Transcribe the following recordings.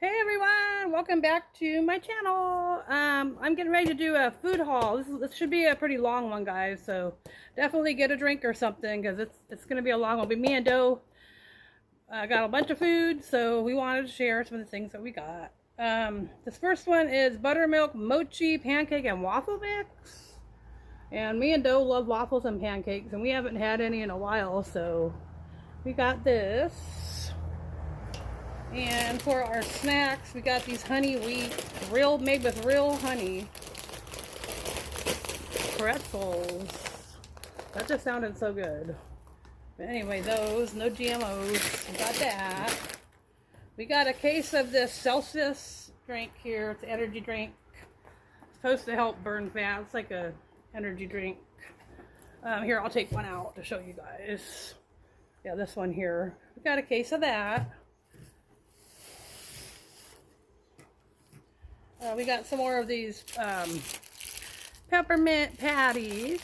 Hey everyone, welcome back to my channel. I'm getting ready to do a food haul. This should be a pretty long one, guys, so definitely get a drink or something because it's going to be a long one. But me and Doe got a bunch of food, so we wanted to share some of the things that we got. This first one is buttermilk mochi pancake and waffle mix. And me and Doe love waffles and pancakes, and we haven't had any in a while, so we got this. And for our snacks, we got these honey wheat, made with real honey pretzels. That just sounded so good. But anyway, those, no GMOs. We got that. We got a case of this Celsius drink here. It's an energy drink. It's supposed to help burn fat. It's like a energy drink. Here, I'll take one out to show you guys. Yeah, this one here. We got a case of that. We got some more of these peppermint patties.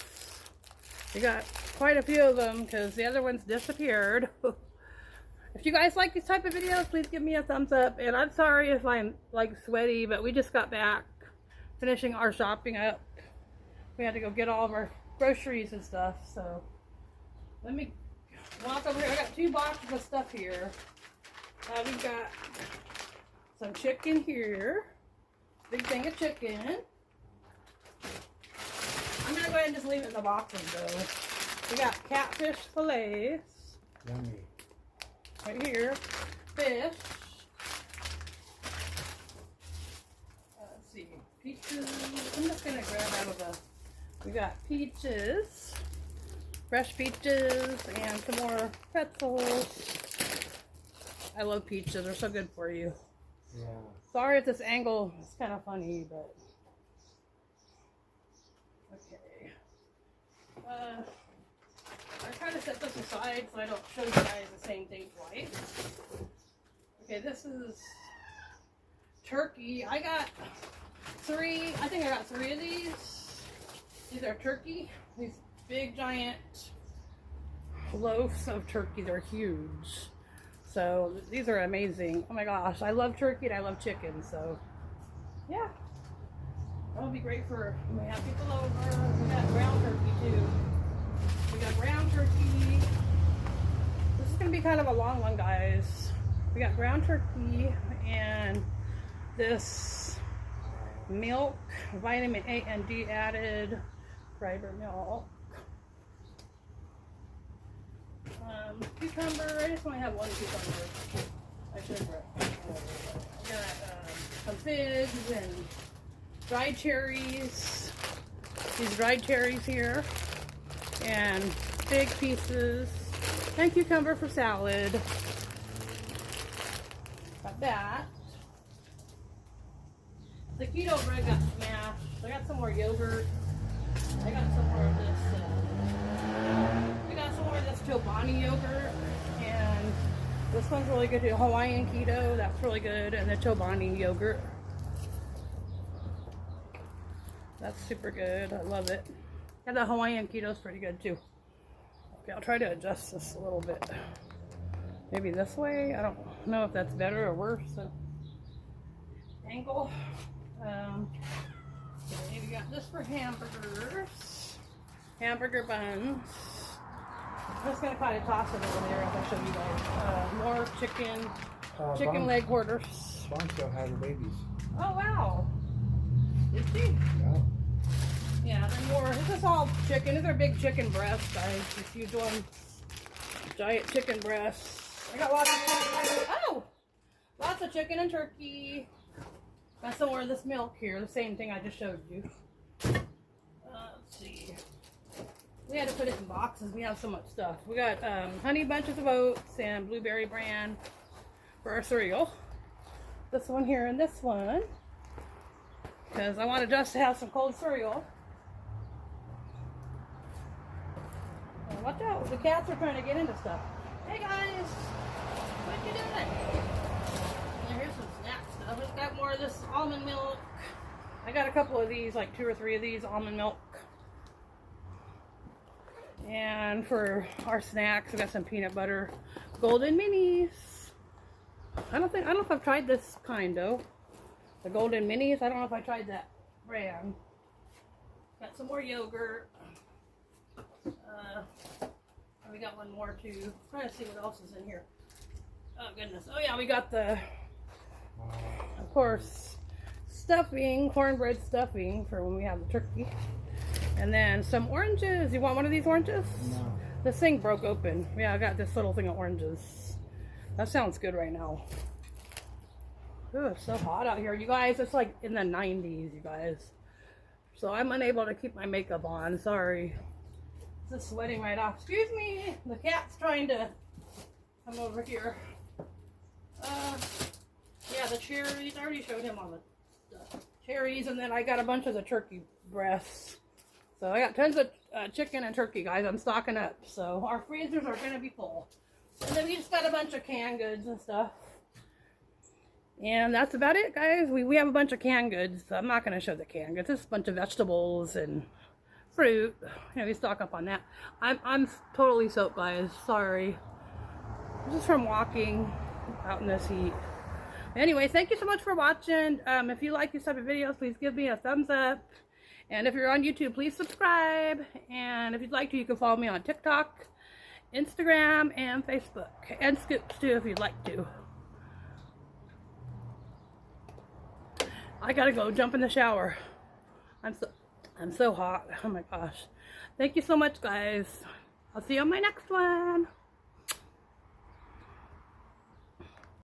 We got quite a few of them because the other ones disappeared. If you guys like these type of videos, please give me a thumbs up. And I'm sorry if I'm like sweaty, but we just got back finishing our shopping up. We had to go get all of our groceries and stuff. So let me walk over here. I got 2 boxes of stuff here. We've got some chicken here. Big thing of chicken. I'm going to go ahead and just leave it in the boxes though. We got catfish fillets. Yummy. Right here. Fish. Let's see. Peaches. I'm just going to grab out of the... We got peaches. Fresh peaches. And some more pretzels. I love peaches. They're so good for you. Yeah. Sorry if this angle is kind of funny, but okay. I try to set this aside so I don't show you guys the same thing twice. Okay, this is turkey. I got 3. I think I got 3 of these. These are turkey. These big giant loaves of turkey. They're huge. So these are amazing. Oh my gosh, I love turkey and I love chicken. So yeah, that'll be great for when we have people over. We got ground turkey too. We got ground turkey. This is gonna be kind of a long one, guys. We got ground turkey and this milk, vitamin A and D added fiber milk. Cucumber. I just only have 1 cucumber. I should have got some figs and dried cherries. These dried cherries here. And big pieces. And cucumber for salad. Got that. The keto bread got smashed. I got some more yogurt. I got some more of this. I got some more of this Chobani yogurt, and this one's really good too. Hawaiian keto, that's really good, and the Chobani yogurt. That's super good. I love it. And the Hawaiian keto is pretty good too. Okay, I'll try to adjust this a little bit. Maybe this way. I don't know if that's better or worse. So, angle. Okay, we got this for hamburgers. Hamburger buns. I'm just gonna kind of toss it over there if I show you guys. More chicken leg quarters. Boncho had her babies. Oh wow! Did she? Yeah. Yeah, then more. This is all chicken. These are big chicken breasts, guys. This huge one. Giant chicken breasts. I got lots of chicken. Oh! Lots of chicken and turkey. Got some more of this milk here. The same thing I just showed you. Let's see. We had to put it in boxes. We have so much stuff. We got honey bunches of oats and blueberry bran for our cereal. This one here and this one. Because I wanted us to have some cold cereal. Oh, watch out. The cats are trying to get into stuff. Hey guys. What you doing? And here's some snack stuff. We've got more of this almond milk. I got a couple of these, like 2 or 3 of these almond milk. And for our snacks, we got some peanut butter golden minis. I don't know if I've tried this kind though. The Golden Minis. I don't know if I tried that brand. Got some more yogurt. And we got one more too. I'm trying to see what else is in here. Oh goodness. Oh yeah, we got the, of course, stuffing, cornbread stuffing for when we have the turkey. And then some oranges. You want one of these oranges? No. This thing broke open. Yeah, I got this little thing of oranges. That sounds good right now. Ooh, it's so hot out here. You guys, it's like in the 90s, you guys. So I'm unable to keep my makeup on. Sorry. It's just sweating right off. Excuse me. The cat's trying to come over here. Yeah, the cherries. I already showed him all the cherries. And then I got a bunch of the turkey breasts. So I got tons of chicken and turkey, guys. I'm stocking up. So our freezers are going to be full. And then we just got a bunch of canned goods and stuff. And that's about it, guys. We have a bunch of canned goods. I'm not going to show the canned goods. It's a bunch of vegetables and fruit. You know, we stock up on that. I'm totally soaked, guys. Sorry. Just from walking out in this heat. Anyway, thank you so much for watching. If you like these type of videos, please give me a thumbs up. And if you're on YouTube, please subscribe. And if you'd like to, you can follow me on TikTok, Instagram, and Facebook. And Scoops too, if you'd like to. I gotta go jump in the shower. I'm so hot. Oh my gosh. Thank you so much, guys. I'll see you on my next one.